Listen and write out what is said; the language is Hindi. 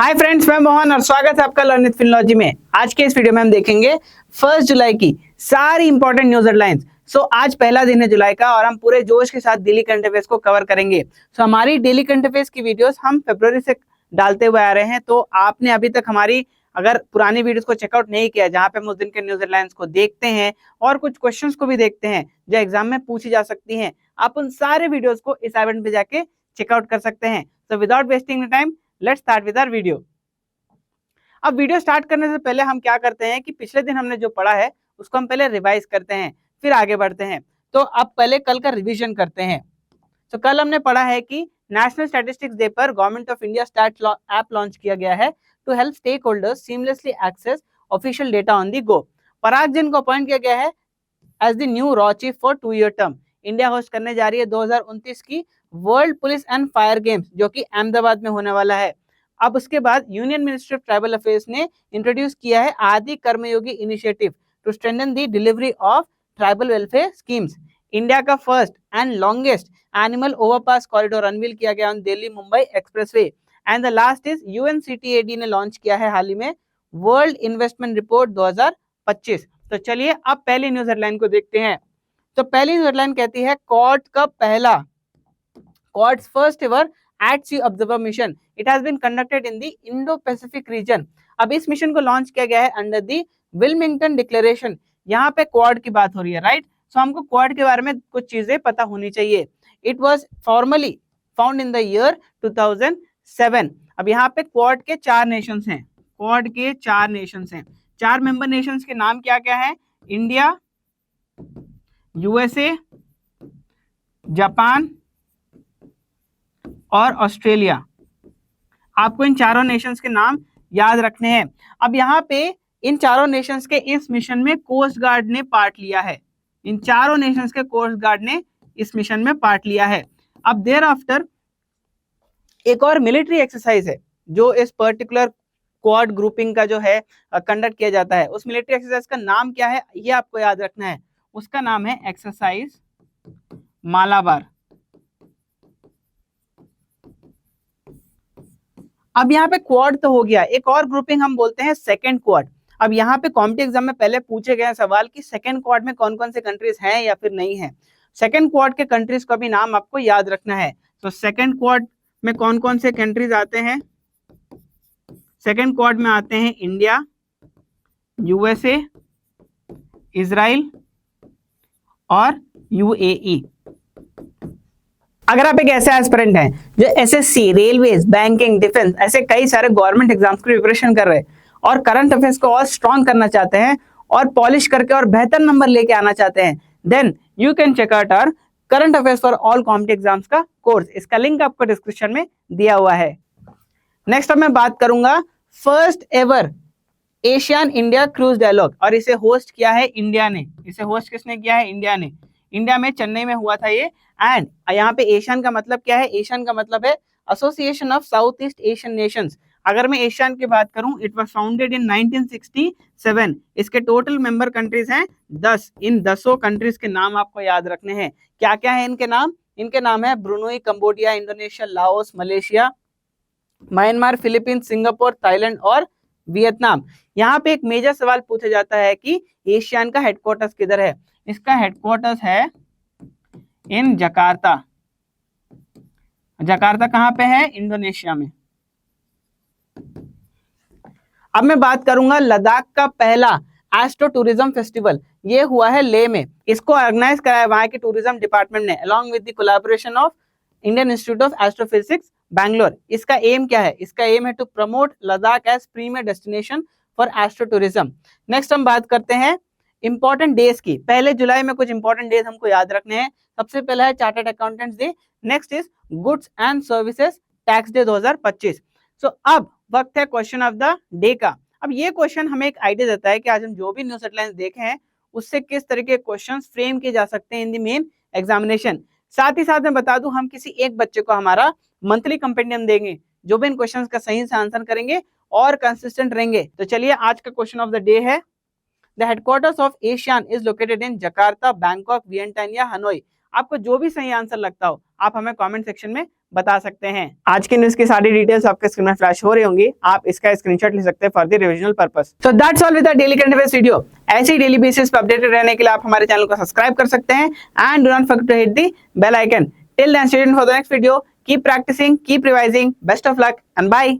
हाय फ्रेंड्स, मैं मोहन और स्वागत है आपका लर्निंग फिनोलॉजी में। आज के इस वीडियो में हम देखेंगे 1 जुलाई की सारी इंपॉर्टेंट न्यूज हेडलाइंस। आज पहला दिन है जुलाई का और हम पूरे जोश के साथ डेली करंट अफेयर्स को कवर करेंगे। हमारी डेली करंट अफेयर्स की वीडियोस हम फरवरी से डालते हुए आ रहे हैं। तो आपने अभी तक हमारी अगर पुरानी वीडियोस को चेकआउट नहीं किया, जहां पे हम उस दिन के न्यूज हेडलाइंस को देखते हैं और कुछ क्वेश्चंस को भी देखते हैं जो एग्जाम में पूछी जा सकती हैं, आप उन सारे वीडियोस को इस इवेंट पे जाके चेकआउट कर सकते हैं। तो without wasting time, let's start with our video. अब वीडियो स्टार्ट करने से पहले हम क्या करते हैं कि पिछले दिन हमने जो पढ़ा है उसको हम पहले रिवाइज करते हैं, फिर आगे बढ़ते हैं। तो अब पहले कल का रिवीजन करते हैं। तो कल हमने पढ़ा है कि नेशनल स्टैटिस्टिक्स डे पर government of India stat app launch किया गया है to help stakeholders seamlessly access official data on the go. Parag Jain को अपॉइंट किया गया है एज द न्यू रॉ chief for 2 year term. India host करने जा रही है 2029 की world police and fire games, जो कि अहमदाबाद में होने वाला है। अब उसके बाद union ministry of tribal affairs ने इंट्रोड्यूस किया है Adi Karmayogi initiative to strengthen the delivery of tribal welfare schemes. India का first and longest animal overpass corridor unveil किया गया on Delhi Mumbai expressway. And the last is UNCTAD ने लॉन्च किया है हाल ही में वर्ल्ड इन्वेस्टमेंट रिपोर्ट 2025। तो चलिए अब पहली न्यूज हेडलाइन को देखते हैं। तो पहली न्यूज हेडलाइन कहती है Quad's first ever at sea observer mission it has been conducted in the Indo Pacific region. अब इस मिशन को लॉन्च किया गया है अंडर द विल्मिंगटन डिक्लेरेशन। यहाँ पे क्वाड की बात हो रही है, राइट। सो हमको क्वाड के बारे में कुछ चीजें पता होनी चाहिए। It was formally found in the year 2007। अब यहाँ पे क्वाड के 4 नेशंस हैं। क्वाड के 4 नेशंस हैं। 4 मेंबर नेशंस के नाम क्या क्या है? इंडिया, यूएसए, जापान और ऑस्ट्रेलिया। आपको इन चारों नेशंस के नाम याद रखने हैं। अब यहाँ पे इन चारों नेशंस के इस मिशन में कोस्ट गार्ड ने पार्ट लिया है। इन चारों नेशंस के कोस्ट गार्ड ने इस मिशन में पार्ट लिया है। अब देयर आफ्टर एक और मिलिट्री एक्सरसाइज है जो इस पर्टिकुलर क्वाड ग्रुपिंग का जो है कंडक्ट किया जाता है। उस मिलिट्री एक्सरसाइज का नाम क्या है ये आपको याद रखना है। उसका नाम है एक्सरसाइज मालाबार। अब यहाँ पे क्वाड तो हो गया, एक और ग्रुपिंग हम बोलते हैं सेकंड क्वाड। अब यहाँ पे कॉम्पिटिटिव एग्जाम में पहले पूछे गए सवाल कि सेकंड क्वाड में कौन कौन से कंट्रीज हैं या फिर नहीं है। सेकंड क्वाड के कंट्रीज का भी नाम आपको याद रखना है। तो सेकंड क्वाड में कौन कौन से कंट्रीज आते हैं? सेकंड क्वाड में आते हैं इंडिया, यूएसए, इजराइल और यूएई। अगर आप एक ऐसे एस्पिरेंट हैं जो एसएससी, रेलवेज, बैंकिंग, डिफेंस ऐसे कई सारे गवर्नमेंट एग्जाम्स की प्रिपरेशन कर रहे हैं और करंट अफेयर्स को और स्ट्रॉन्ग करना चाहते हैं और पॉलिश करके और बेहतर नंबर लेके आना चाहते हैं, then you can check out our current affairs for all competitive exams का कोर्स। इसका लिंक आपको डिस्क्रिप्शन में दिया हुआ है। नेक्स्ट अब मैं बात करूंगा first ever Asian India cruise dialogue, और इसे होस्ट किया है इंडिया ने। इसे होस्ट किसने किया है? इंडिया ने। इंडिया में चेन्नई में हुआ था ये। एंड यहाँ पे एशियन का मतलब क्या है? एशियन का मतलब है association of south east Asian Nations. अगर मैं एशियन की बात करूं, इट वाज फाउंडेड इन 1967। इसके टोटल मेंबर कंट्रीज हैं 10। इन 10 कंट्रीज के नाम आपको याद रखने हैं। क्या क्या है इनके नाम? इनके नाम है Brunei, Cambodia, Indonesia, Laos, Malaysia, Myanmar, Philippines, Singapore, Thailand और वियतनाम। यहाँ पे एक मेजर सवाल पूछा जाता है कि एशियन का हेडक्वार्टर्स किधर है? इसका हेडक्वार्टर्स है इन जकार्ता। जकार्ता कहां पे है? इंडोनेशिया में। अब मैं बात करूंगा लद्दाख का पहला एस्ट्रो टूरिज्म फेस्टिवल। ये हुआ है लेह में। इसको ऑर्गेनाइज कराया वहां के टूरिज्म डिपार्टमेंट ने along with the collaboration of Indian Institute of Astrophysics Bangalore. इसका एम क्या है? इसका एम है to promote Ladakh as premier destination for astro tourism. Next हम बात करते हैं इंपॉर्टेंट डेज की। पहले जुलाई में कुछ इंपॉर्टेंट डेज हमको याद रखने हैं। सबसे पहला है chartered accountants day. Next is goods and services tax day 2025। अब वक्त है क्वेश्चन ऑफ द डे का। अब ये क्वेश्चन हमें एक आइडिया देता है कि आज हम जो भी न्यूज हेडलाइंस देखे हैं उससे किस तरह के क्वेश्चंस फ्रेम किए जा सकते हैं इन द मेन एग्जामिनेशन। साथ ही साथ मैं बता दूं, हम किसी एक बच्चे को हमारा मंथली कंपेंडियम देंगे जो भी इन क्वेश्चंस का सही से आंसर करेंगे और कंसिस्टेंट रहेंगे। तो चलिए आज का क्वेश्चन ऑफ द डे है the headquarters of ASEAN is located in Jakarta, Bangkok, Vientiane या हनोई। आपको जो भी सही आंसर लगता हो आप हमें कमेंट सेक्शन में बता सकते हैं। आज की न्यूज की सारी डिटेल्स आपके स्क्रीन में फ्लैश हो रही होंगी, आप इसका स्क्रीनशॉट ले सकते हैं for the revisional purpose. So that's all with the daily current affairs video. ऐसे ही डेली बेसिस पर अपडेटेड रहने के लिए आप हमारे चैनल को सब्सक्राइब कर सकते हैं and do not forget to hit the bell icon. Till then stay tuned for the next video. Keep practising, keep revising, best of luck and bye.